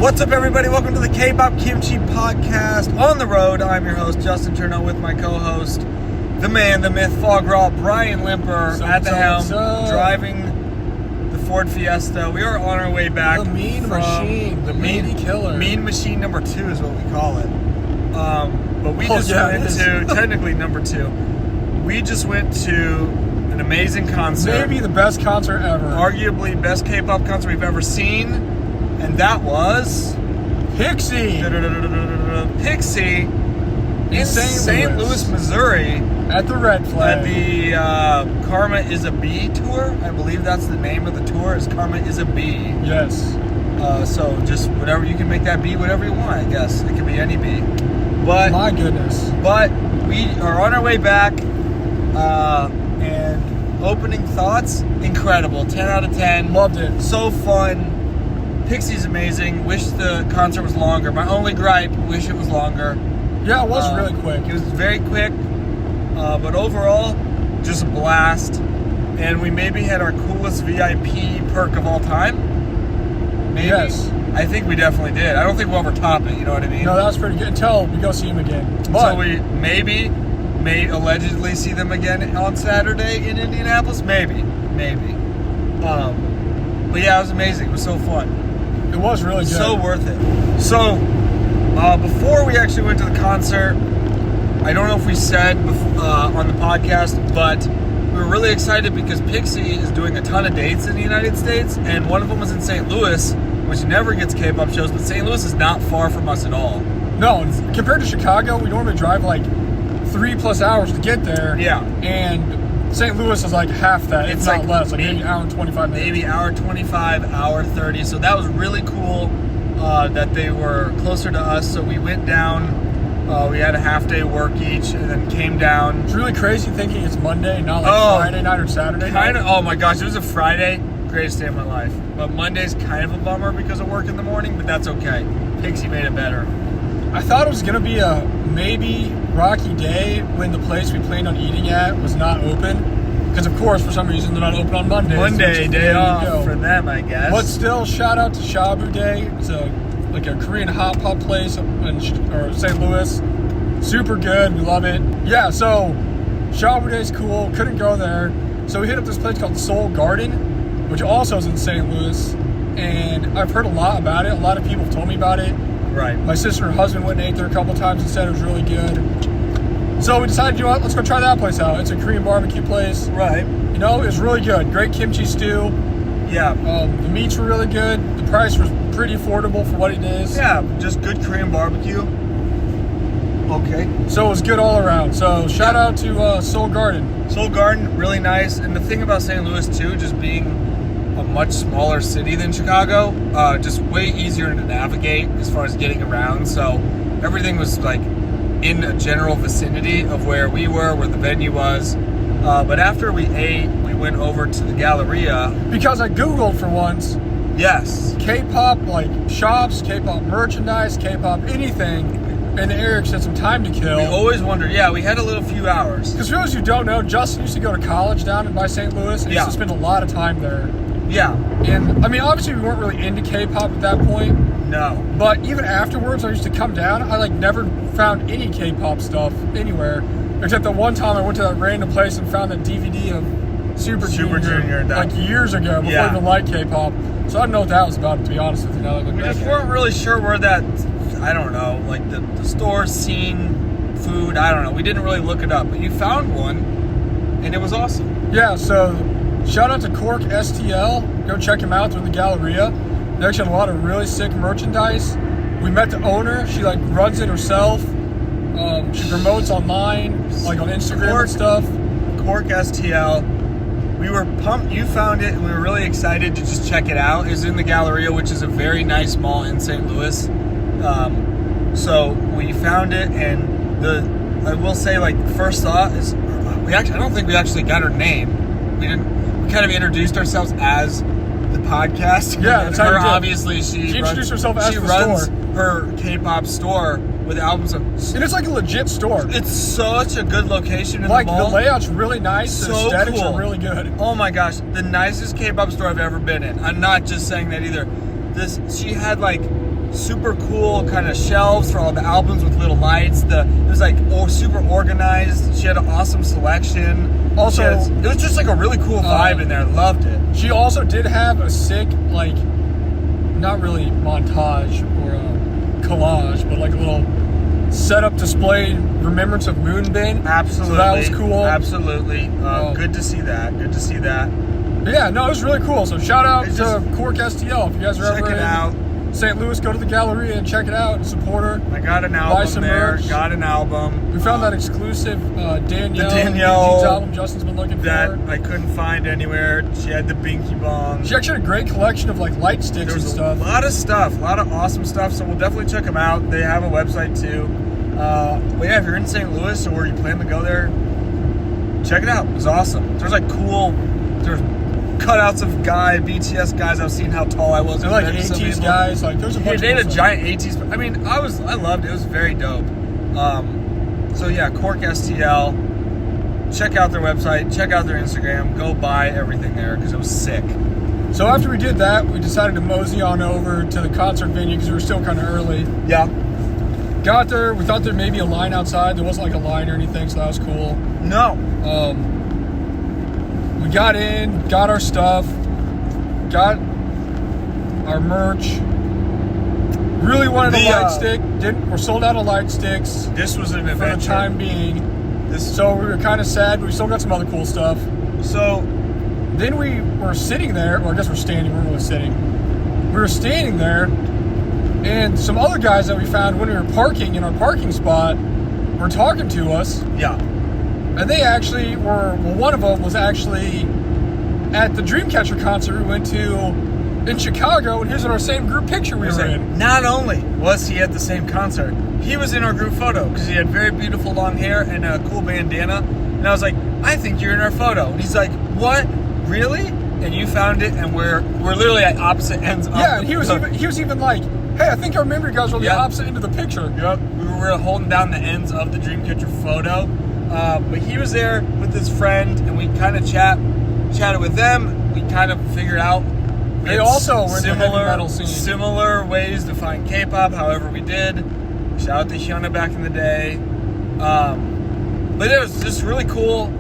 What's up, everybody? Welcome to the Kpop Kimchi podcast. On the road, I'm your host, Justin Turno, with my co-host, the man, the myth, Fog Raw, Brian Limper, at the helm, driving the Ford Fiesta. We are on our way back. The mean machine, the meaty killer. Mean machine number 2 is what we call it. But we just went to, technically number 2. We just went to an amazing concert. Maybe the best concert ever. Arguably best K-pop concert we've ever seen. And that was PIXY. PIXY in St. Louis, Missouri. At the Red Flag. At the Karma is a Bee tour. I believe that's the name of the tour, is Karma is a Bee. Yes. So just whatever, you can make that bee whatever you want, I guess. It can be any bee. But my goodness. But we are on our way back. And opening thoughts, incredible. 10 out of 10. Loved it. So fun. PIXY's amazing. Wish the concert was longer. My only gripe, wish it was longer. Yeah, it was really quick. It was very quick, but overall, just a blast. And we maybe had our coolest VIP perk of all time. Maybe. Yes. I think we definitely did. I don't think we'll ever top it, you know what I mean? No, that was pretty good. Until we go see him again. But so we may allegedly see them again on Saturday in Indianapolis. Maybe. But yeah, it was amazing. It was so fun. It was really good. So worth it. So, before we actually went to the concert, I don't know if we said on the podcast, but we were really excited because PIXY is doing a ton of dates in the United States, and one of them was in St. Louis, which never gets K-pop shows, but St. Louis is not far from us at all. No, compared to Chicago, we normally drive like 3+ hours to get there. Yeah. And St. Louis is like half that, if not less, like maybe an hour and 25 minutes. Maybe hour 25, hour 30. So that was really cool that they were closer to us. So we went down, we had a half-day work each, and then came down. It's really crazy thinking it's Monday, not like Friday night or Saturday night. Oh my gosh, it was a Friday. Greatest day of my life. But Monday's kind of a bummer because of work in the morning, but that's okay. PIXY made it better. I thought it was going to be a maybe rocky day when the place we planned on eating at was not open. Because, of course, for some reason, they're not open on Mondays. Monday, day off for them, I guess. But still, shout out to Shabu Day. It's a Korean hot pot place in St. Louis. Super good. We love it. Yeah, so Shabu Day's cool. Couldn't go there. So we hit up this place called Seoul Garden, which also is in St. Louis. And I've heard a lot about it. A lot of people have told me about it. Right. My sister and her husband went and ate there a couple times and said it was really good. So we decided, you know what, let's go try that place out. It's a Korean barbecue place. Right. You know, it was really good. Great kimchi stew. Yeah. The meats were really good. The price was pretty affordable for what it is. Yeah, just good Korean barbecue. Okay. So it was good all around. So shout out to Seoul Garden. Seoul Garden, really nice. And the thing about St. Louis, too, just being a much smaller city than Chicago, just way easier to navigate as far as getting around. So everything was like in a general vicinity of where we were, where the venue was. But after we ate, we went over to the Galleria. Because I Googled for once. Yes. K-pop, like shops, K-pop merchandise, K-pop anything in the area, had some time to kill. We always wondered, we had a little few hours. Because for those who don't know, Justin used to go to college down by St. Louis and used to spend a lot of time there. Yeah. And, I mean, obviously we weren't really into K-pop at that point. No. But even afterwards, I used to come down. I never found any K-pop stuff anywhere, except that one time I went to that random place and found that DVD of Super Junior years ago before I even liked K-pop. So I don't know what that was about, to be honest with you. Now that I look we back just weren't really sure where that, I don't know, like the store scene, food, I don't know. We didn't really look it up, but you found one, and it was awesome. Yeah, so shout out to Cork STL. Go check him out through the Galleria. They actually had a lot of really sick merchandise. We met the owner. She runs it herself. She promotes online, like on Instagram and stuff. Cork STL. We were pumped. You found it, and we were really excited to just check it out. It was in the Galleria, which is a very nice mall in St. Louis. So we found it, and I will say, first thought is, I don't think we actually got her name. We kind of introduced ourselves as the podcast. Yeah, that's how you did. Obviously, she introduced herself as the store. She runs her K-pop store with albums. And it's like a legit store. It's such a good location in the mall. The layout's really nice. The aesthetics are really good. Oh my gosh, the nicest K-pop store I've ever been in. I'm not just saying that either. She had super cool kind of shelves for all the albums with little lights. It was like super organized. She had an awesome selection. Also, it was just like a really cool vibe in there. I loved it. She also did have a sick, like, not really montage or collage, but like a little setup display in remembrance of Moonbin. Absolutely. So that was cool. Absolutely. Good to see that. Good to see that. But yeah, no, it was really cool. So shout out to Cork STL. If you guys are ever in St. Louis, go to the Galleria and check it out and support her. I got an album buy some there. merch. Got an album. We found that exclusive Danielle album Justin's been looking that for. I couldn't find anywhere. She had the Binky Bong. She actually had a great collection of like light sticks and stuff. A lot of stuff, a lot of awesome stuff. So we'll definitely check them out. They have a website too. But yeah, if you're in St. Louis or you plan to go there, check it out. It was awesome. There's cutouts of BTS guys. I've seen how tall I was. They're like 80s guys. Like there's a bunch. They had a giant 80s. I mean, I loved it. It was very dope. So yeah, Cork STL. Check out their website. Check out their Instagram. Go buy everything there because it was sick. So after we did that, we decided to mosey on over to the concert venue because we were still kind of early. Yeah. Got there. We thought there may be a line outside. There wasn't like a line or anything, so that was cool. No. We got in, got our stuff, got our merch. Really wanted a light stick. We're sold out of light sticks. This was an adventure for the time being. So we were kind of sad, but we still got some other cool stuff. So then we were sitting there, or I guess we're standing. We weren't really sitting. We were standing there, and some other guys that we found when we were parking in our parking spot were talking to us. Yeah. And they actually were, well, one of them was actually at the Dreamcatcher concert we went to in Chicago, and here's in our same group picture we were in. Not only was he at the same concert, he was in our group photo because he had very beautiful long hair and a cool bandana. And I was like, I think you're in our photo. And he's like, what? Really? And you found it, and we're literally at opposite ends. Yeah, and he was even like, hey, I think I remember you guys were on the opposite end of the picture. Yep. We were holding down the ends of the Dreamcatcher photo. But he was there with his friend, and we kind of chatted with them. We kind of figured out they also were in the heavy metal scene. Similar ways to find K-pop, however we did. Shout out to Hyuna back in the day. But it was just really cool,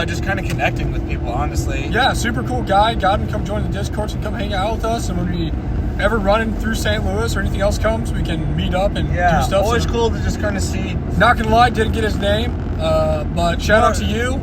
just kind of connecting with people, honestly. Yeah, super cool guy. Got him to come join the Discord and come hang out with us. And when we ever running through St. Louis or anything else comes, we can meet up and do stuff. Always cool to just kind of see. Not gonna lie, didn't get his name, but shout out to you.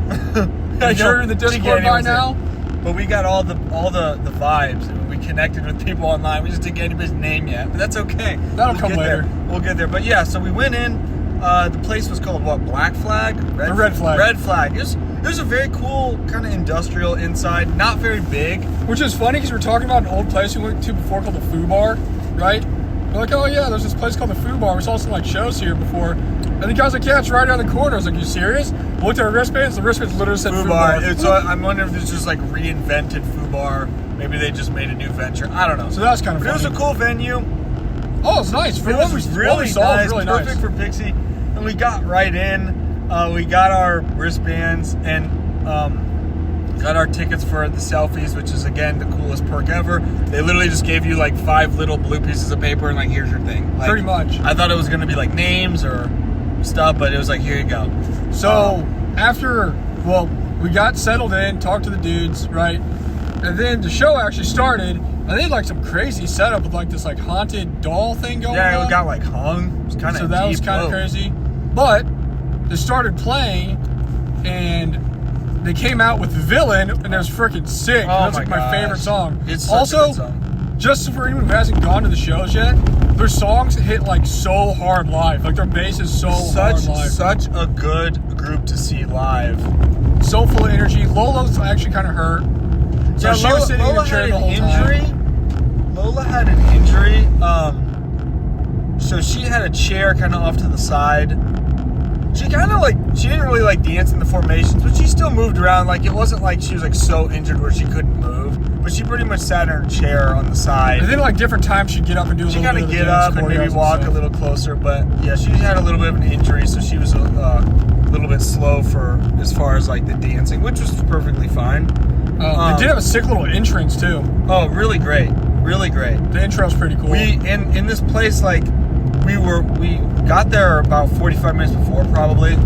I'm sure you're in the Discord by now. But we got all the vibes. We connected with people online. We just didn't get anybody's name yet, but that's okay. That'll come later. We'll get there. But yeah, so we went in. The place was called what? Black Flag? Red Flag. Red Flag. It was a very cool kind of industrial inside. Not very big. Which is funny because we're talking about an old place we went to before called the Foo Bar, right? We're like, oh yeah, there's this place called the Foo Bar. We saw some like shows here before. And the guy's like, yeah, it's right around the corner. I was like, you serious? We looked at our wristbands. The wristbands literally said Foo Bar. I'm wondering if it's just like reinvented Foo Bar. Maybe they just made a new venture. I don't know. So that's kind of funny. It was a cool venue. Oh, it's nice. It was really nice. Perfect for PIXY. And we got right in. We got our wristbands and got our tickets for the selfies, which is again the coolest perk ever. They literally just gave you like 5 little blue pieces of paper and like, here's your thing. Like, pretty much. I thought it was gonna be like names or stuff, but it was like, here you go. So we got settled in, talked to the dudes, right? And then the show actually started, and they had like some crazy setup with like this like haunted doll thing going on. Yeah, it got like hung. It was kind of so that was kind of crazy. But they started playing, and they came out with Villain, and it was freaking sick. Oh, that's like my favorite song. It's also, such a good song. Just for anyone who hasn't gone to the shows yet, their songs hit like so hard live. Like their bass is so hard live. Such a good group to see live. So full of energy. Lola's actually kind of hurt. So she was sitting in a chair the whole time. Lola had an injury. So she had a chair kind of off to the side. She didn't really like dance in the formations, but she still moved around. Like it wasn't like she was like so injured where she couldn't move, but she pretty much sat in her chair on the side. And then like different times she'd get up and do a little bit of the dance. She kind of get up and maybe walk a little closer, but yeah, she had a little bit of an injury, so she was a little bit slow for as far as like the dancing, which was perfectly fine. They did have a sick little entrance too. Oh, really great. Really great. The intro's pretty cool. We in this place, like we got there about 45 minutes before probably,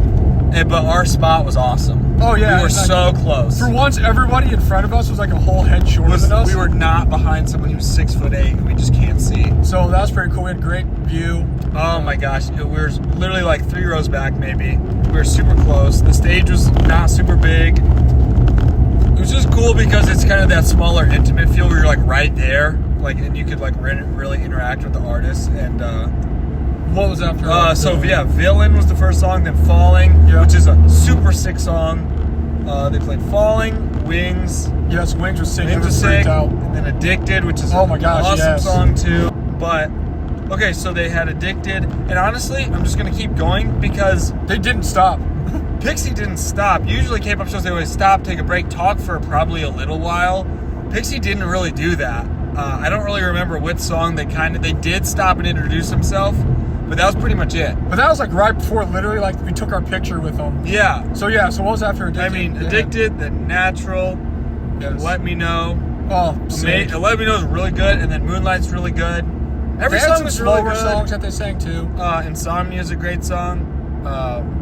but our spot was awesome. Oh yeah, we were so close. For once, everybody in front of us was like a whole head shorter than us. We were not behind someone who was 6'8" and we just can't see. So that was pretty cool. We had great view. Oh my gosh, we were literally like 3 rows back maybe. We were super close. The stage was not super big. It was just cool because it's kind of that smaller, intimate feel where you're like right there, like, and you could like really interact with the artists. And what was after? Villain was the first song, then Falling, which is a super sick song. They played Falling, Wings. Yes, Wings was sick. Wings was sick. And then Addicted, which is an awesome song too. But okay, so they had Addicted, and honestly, I'm just gonna keep going because they didn't stop. PIXY didn't stop. Usually K-pop shows, they always stop, take a break, talk for probably a little while. PIXY didn't really do that. I don't really remember which song they did stop and introduce themselves, but that was pretty much it. But that was like right before, literally, like we took our picture with them. Yeah. So what was after Addicted? I mean, Addicted, then Natural, then Let Me Know. Oh, sick. Let Me Know is really good, and then Moonlight's really good. Every song was really good. Songs that they sang too. Insomnia is a great song.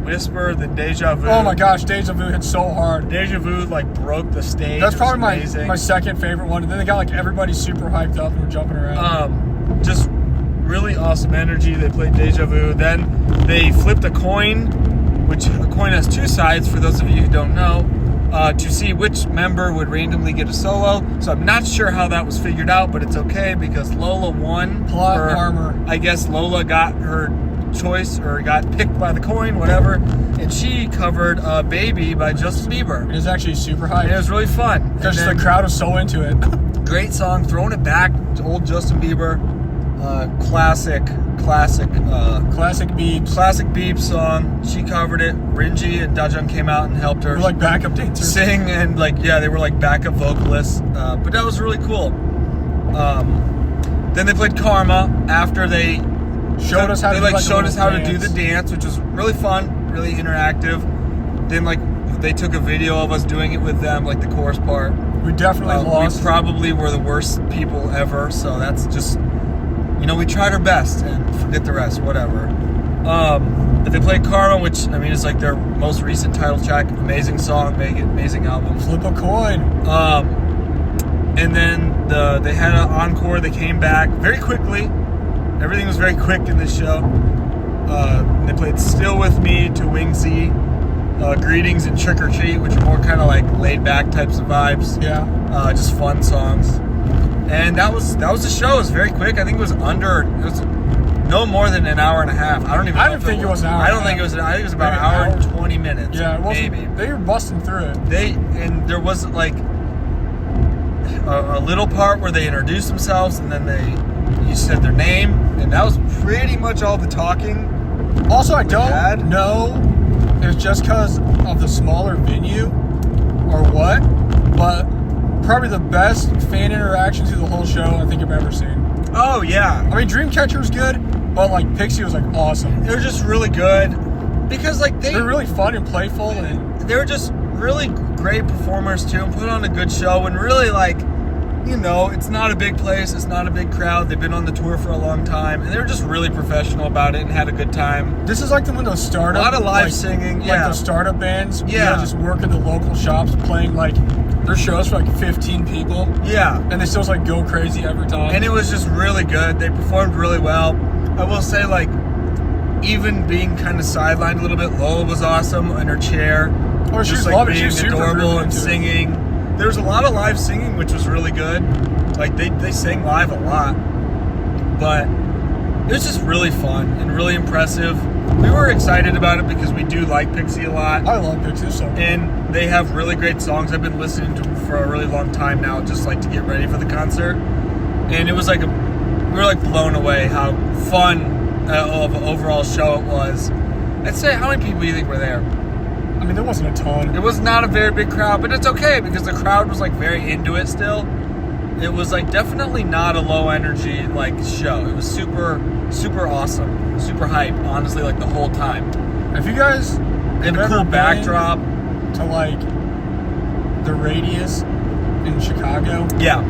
Whisper, then Deja Vu. Oh my gosh, Deja Vu hit so hard. Deja Vu like broke the stage. That's probably my second favorite one. And then they got like everybody super hyped up and were jumping around. Just really awesome energy. They played Deja Vu. Then they flipped a coin, which a coin has 2 sides for those of you who don't know, to see which member would randomly get a solo. So I'm not sure how that was figured out, but it's okay because Lola won. Plot armor. I guess Lola got her choice or got picked by the coin, whatever, and she covered Baby by Justin Bieber. It was actually super hype. It was really fun because the crowd was so into it. Great song, throwing it back to old Justin Bieber. Classic Beep song. She covered it. Rinji and Dajun came out and helped her. They were like backup dancers. Sing and they were like backup vocalists. But that was really cool. Then they played Karma after they showed us how to do the dance, which was really fun, really interactive. Then they took a video of us doing it with them, like the chorus part. We definitely lost. We probably were the worst people ever, so that's just, we tried our best and forget the rest, whatever. But they played Karma, which I mean is like their most recent title track. Amazing song, amazing album. Flip a coin. And then they had an encore. They came back very quickly. Everything was very quick in this show. They played Still With Me to Wingsy, Greetings and Trick or Treat, which are more kind of like laid back types of vibes. Yeah. Just fun songs. And that was the show. It was very quick. I think it was no more than an hour and a half. I didn't think it was an hour. I think it was about an hour and 20 minutes. Yeah, it wasn't, maybe. They were busting through it. And there was like a little part where they introduced themselves and then you said their name, and that was pretty much all the talking. Also, I don't know if it's just because of the smaller venue or what, but probably the best fan interaction through the whole show I think I've ever seen. Oh, yeah. I mean, Dreamcatcher was good, but like PIXY was like awesome. They were just really good because they're really fun and playful, and they were just really great performers too, and put on a good show. And really, it's not a big place, it's not a big crowd. They've been on the tour for a long time, and they were just really professional about it and had a good time. This is like the one of those startup, a lot of live singing, like those startup bands. Yeah, just work in the local shops, playing their shows for 15 people. Yeah, and they still go crazy every time. And it was just really good. They performed really well. I will say, even being kind of sidelined a little bit, Lola was awesome in her chair. Oh, she was lovely. She was adorable and singing. There was a lot of live singing, which was really good. They sang live a lot. But it was just really fun and really impressive. We were excited about it because we do like PIXY a lot. I love PIXY so much. And they have really great songs. I've been listening to them for a really long time now, just to get ready for the concert. And it was we were blown away how fun of an overall show it was. I'd say, how many people do you think were there? I mean, there wasn't a ton. It was not a very big crowd, but it's okay because the crowd was very into it still. It was definitely not a low energy show. It was super, super awesome, super hype. Honestly, the whole time. If you guys had a cool backdrop to the Radius in Chicago, yeah,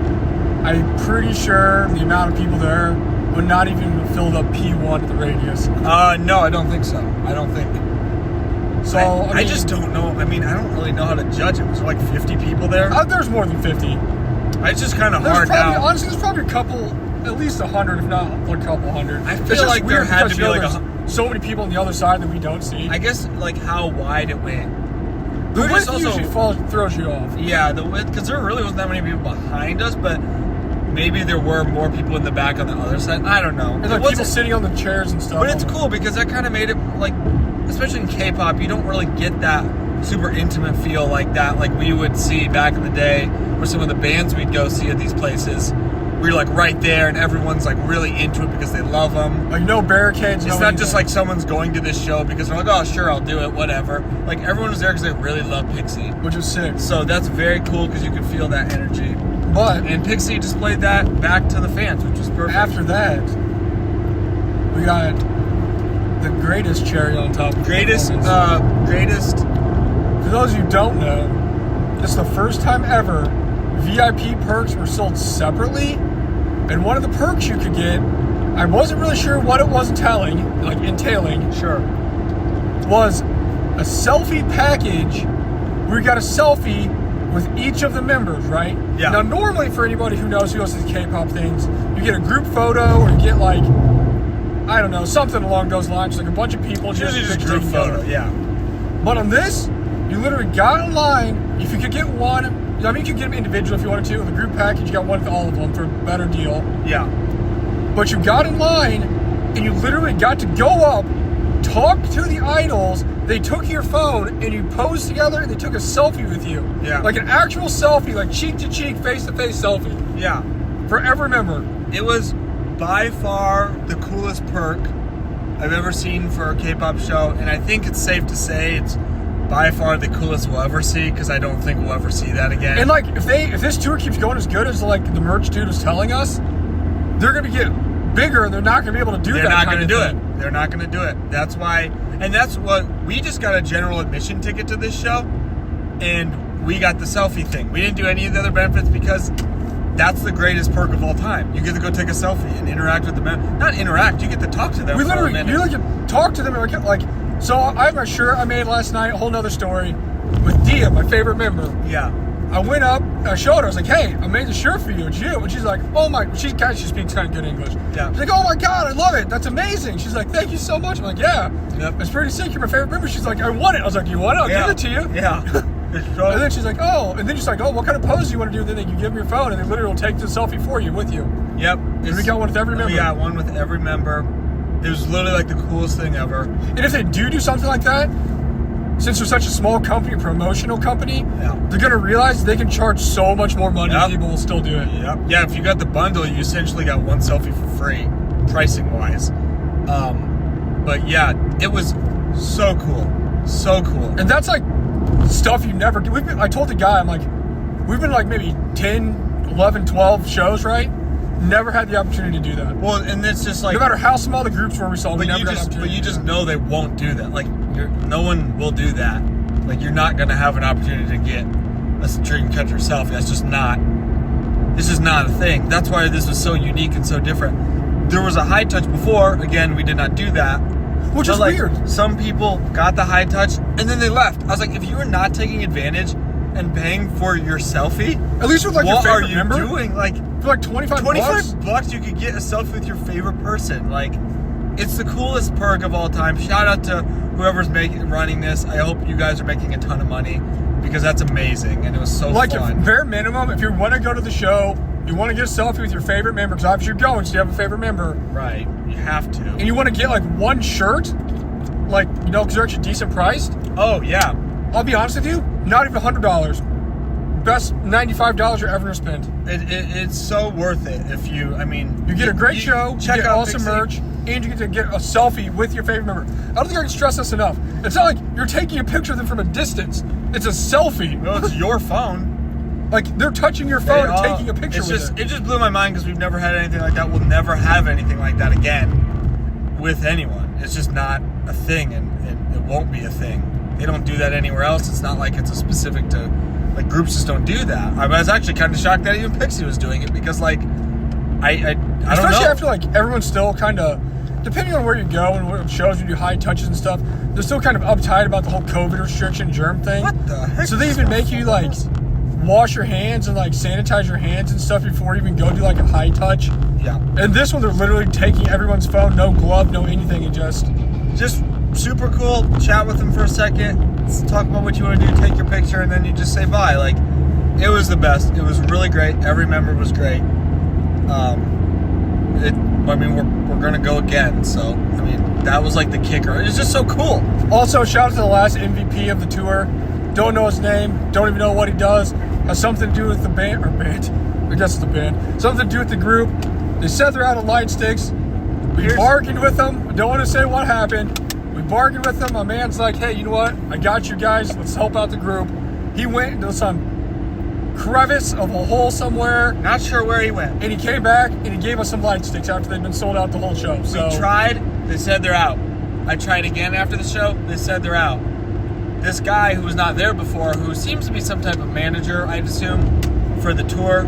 I'm pretty sure the amount of people there would not even have filled up P1 at the Radius. No, I don't think so. I don't think. So I just don't know. I mean, I don't really know how to judge it. Was there like 50 people there? There's more than 50. It's just kind of There's hard probably, now. honestly, there's probably a couple, at least 100, if not a couple hundred. I It's feel just like there weird had to because, be you know, like there's so many people on the other side that we don't see. I guess like how wide it went. The It was width usually throws you off. Yeah, the width, because there really wasn't that many people behind us, but maybe there were more people in the back on the other side. I don't know. There's like people sitting on the chairs and stuff. But it's cool because that kind of made it like, especially in K-pop, you don't really get that super intimate feel like that, like we would see back in the day, or some of the bands we'd go see at these places. We're like right there, and everyone's like really into it because they love them. Like no barricades. It's not just like someone's going to this show because they're like, oh sure, I'll do it, whatever. Like everyone was there because they really love PIXY, which is sick. so that's very cool because you can feel that energy. But And PIXY displayed that back to the fans, which was perfect. after that, we got the greatest cherry on top. Of greatest. For those of you who don't know, this is the first time ever VIP perks were sold separately, and one of the perks you could get, I wasn't really sure what it was entailing, Sure. was a selfie package where you got a selfie with each of the members, right? Yeah. Now, normally for anybody who goes to these K-pop things, you get a group photo or you get like, I don't know, something along those lines, like a bunch of people Usually just taking group photo, photos. yeah. But on this, you literally got in line. If you could get one, I mean, you could get them individual if you wanted to. With a group package, you got one with all of them for a better deal. Yeah. But you got in line, and you literally got to go up, talk to the idols. They took your phone, and you posed together, and they took a selfie with you. Yeah. Like an actual selfie, like cheek to cheek, face to face selfie. Yeah. For every member. It was by far the coolest perk I've ever seen for a K-pop show, and I think it's safe to say it's by far the coolest we'll ever see, because I don't think we'll ever see that again. And like, if this tour keeps going as good as like the merch dude was telling us, they're gonna get bigger, and they're not gonna be able to do that. They're not going to do it. They're not going to do it. That's why, and that's what, we just got a general admission ticket to this show, and we got the selfie thing. We didn't do any of the other benefits because that's the greatest perk of all time. You get to go take a selfie and interact with the men. Not interact, you get to talk to them. We for literally, a minute. you like talk to them and like. So I have my shirt I made last night. A whole nother story with Dia, my favorite member. Yeah. I went up, I showed her. I was like, "Hey, I made the shirt for you. It's you." And she's like, "Oh my!" She speaks kind of good English. Yeah. She's like, "Oh my god, I love it. That's amazing." She's like, "Thank you so much." I'm like, "Yeah, Yep. it's pretty sick. You're my favorite member." She's like, "I want it." I was like, "You want it? I'll give it to you." Yeah. And then she's like, "Oh," and then she's like, "Oh, what kind of pose do you want to do?" Then you give them your phone, and they literally will take the selfie for you with you. Yep. And we got one with every member. We got one with every member. It was literally like the coolest thing ever. And if they do something like that, since they're such a small company, promotional company, they're gonna realize they can charge so much more money. Yep. People will still do it. Yep. Yeah, if you got the bundle, you essentially got one selfie for free, pricing wise. But yeah, it was so cool. So cool. And that's like stuff you never do. I told the guy, I'm like, we've been like maybe 10, 11, 12 shows, right? Never had the opportunity to do that. Well, and it's just like, no matter how small the groups were we saw, we but never got the opportunity. but you just know they won't do that. Like, no one will do that. Like, you're not gonna have an opportunity to get a dream catcher selfie. That's just not. This is not a thing. That's why this was so unique and so different. There was a high touch before. Again, we did not do that. Which is weird. Some people got the high touch and then they left. I was like, if you were not taking advantage and paying for your selfie, at least with like your favorite member, what are you doing? Like, for like 25 bucks, you could get a selfie with your favorite person. Like, it's the coolest perk of all time. Shout out to whoever's running this. I hope you guys are making a ton of money, because that's amazing and it was so like fun. Like, bare minimum, if you want to go to the show, you want to get a selfie with your favorite member, because obviously you're going, so you have a favorite member. Right, you have to. And you want to get like one shirt, like, you know, because they're actually decent priced. Oh, yeah. I'll be honest with you, not even $100. Best $95 you're ever gonna spend. It's so worth it if you, I mean... You get a great show, you get awesome PIXY. merch, and you get to get a selfie with your favorite member. I don't think I can stress this enough. It's not like you're taking a picture of them from a distance. It's a selfie. No, it's your phone. Like, they're touching your phone and taking a picture with it. It just blew my mind, because we've never had anything like that. We'll never have anything like that again with anyone. It's just not a thing, and it won't be a thing. They don't do that anywhere else. It's not like it's a specific to Like, groups just don't do that. I was actually kind of shocked that even PIXY was doing it because, like, I don't know. Especially after, like, everyone's still kind of, depending on where you go and what shows you do high touches and stuff, they're still kind of uptight about the whole COVID restriction germ thing. What the heck? So they even make you, like, wash your hands and, like, sanitize your hands and stuff before you even go do, like, a high touch. Yeah. And this one, they're literally taking everyone's phone, no glove, no anything, and just super cool. Chat with them for a second. Let's talk about what you want to do. Take your picture, and then you just say bye. Like, it was the best. It was really great. Every member was great. I mean, we're gonna go again. So, I mean, that was like the kicker. It was just so cool. Also, shout out to the last MVP of the tour. Don't know his name. Don't even know what he does. Has something to do with the band. I guess it's the band. Something to do with the group. They said they're out of light sticks. We bargained with them. I don't want to say what happened. We bargained with them. My man's like, hey, you know what? I got you guys. Let's help out the group. He went into some crevice of a hole somewhere. Not sure where he went. And he came back and he gave us some light sticks after they'd been sold out the whole show. So we tried. They said they're out. I tried again after the show. They said they're out. This guy who was not there before, who seems to be some type of manager, I'd assume, for the tour.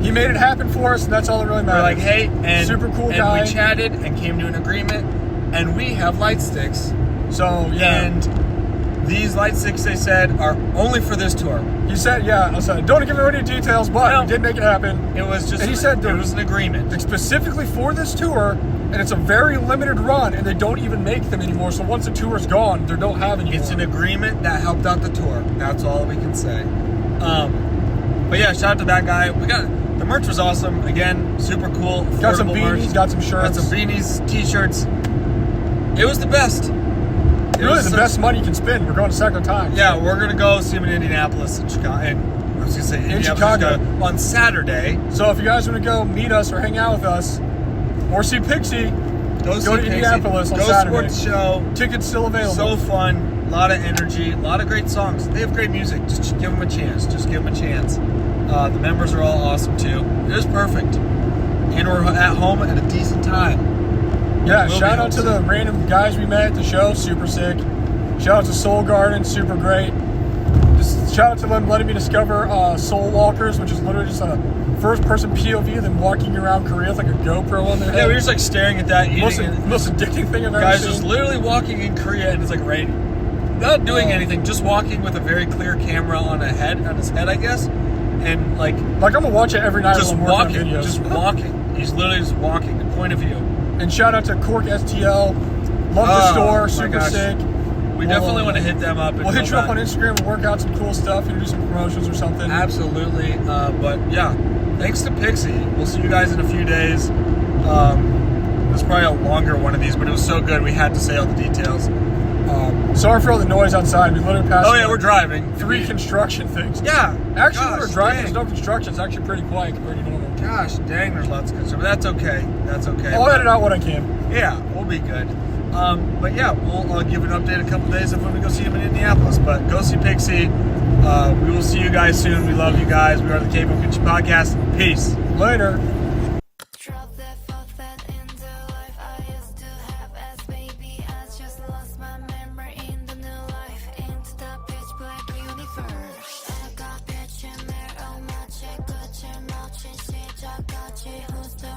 He made it happen for us, and that's all that really matters. We're like, hey, and super cool guy. And we chatted and came to an agreement, and we have light sticks. So yeah. And these light sticks, they said, are only for this tour. He said, yeah. I said, don't give away any details, but we did make it happen. It was just. And he said it was an agreement. It's specifically for this tour, and it's a very limited run, and they don't even make them anymore. So once the tour's gone, they don't have any. It's an agreement that helped out the tour. That's all we can say. But yeah, shout out to that guy. The merch was awesome. Again, super cool. Got some beanies, merch. got some shirts. Got some beanies, t-shirts. It was the best. Really, the best money you can spend. We're going a second time. Yeah, we're going to go see him in Indianapolis and Chicago. And I was going to say Indianapolis, Chicago on Saturday. So if you guys want to go meet us or hang out with us or see PIXY, go to PIXY. Indianapolis on Saturday. Go support the show. Tickets still available. So fun. A lot of energy. A lot of great songs. They have great music. Just give them a chance. Just give them a chance. The members are all awesome too. It was perfect. And we're at home at a decent time. Yeah, shout out to the random guys we met at the show. Super sick. Shout out to Soul Garden. Super great. Just shout out to them letting me discover Soul Walkers, which is literally just a first-person POV of them walking around Korea with like a GoPro on their head. Yeah, we were just like staring at that. Most addicting thing I've ever guys seen. just literally walking in Korea and it's like raining. Not doing anything, just walking with a very clear camera on his head, I guess. And like I'm gonna watch it every night. Just walking, just walking. He's literally just walking. The point of view. And shout out to Cork STL. Love the store, super sick. We definitely want to hit them up. We'll hit you up on Instagram and work out some cool stuff and do some promotions or something. Absolutely. But yeah, thanks to PIXY. We'll see you guys in a few days. It was probably a longer one of these, but it was so good we had to say all the details. Sorry for all the noise outside. We literally passed. Oh yeah, we're driving. 3 construction things. Yeah. Actually, when we're driving, there's no construction. It's actually pretty quiet compared to normal. Gosh, dang, there's lots of construction. But that's okay. That's okay. I'll edit out what I can. Yeah, we'll be good. But yeah, we'll give an update a couple days of when we go see him in Indianapolis. But go see PIXY. We will see you guys soon. We love you guys. We are the Kpop Kimchi Podcast. Peace. Later. Who's the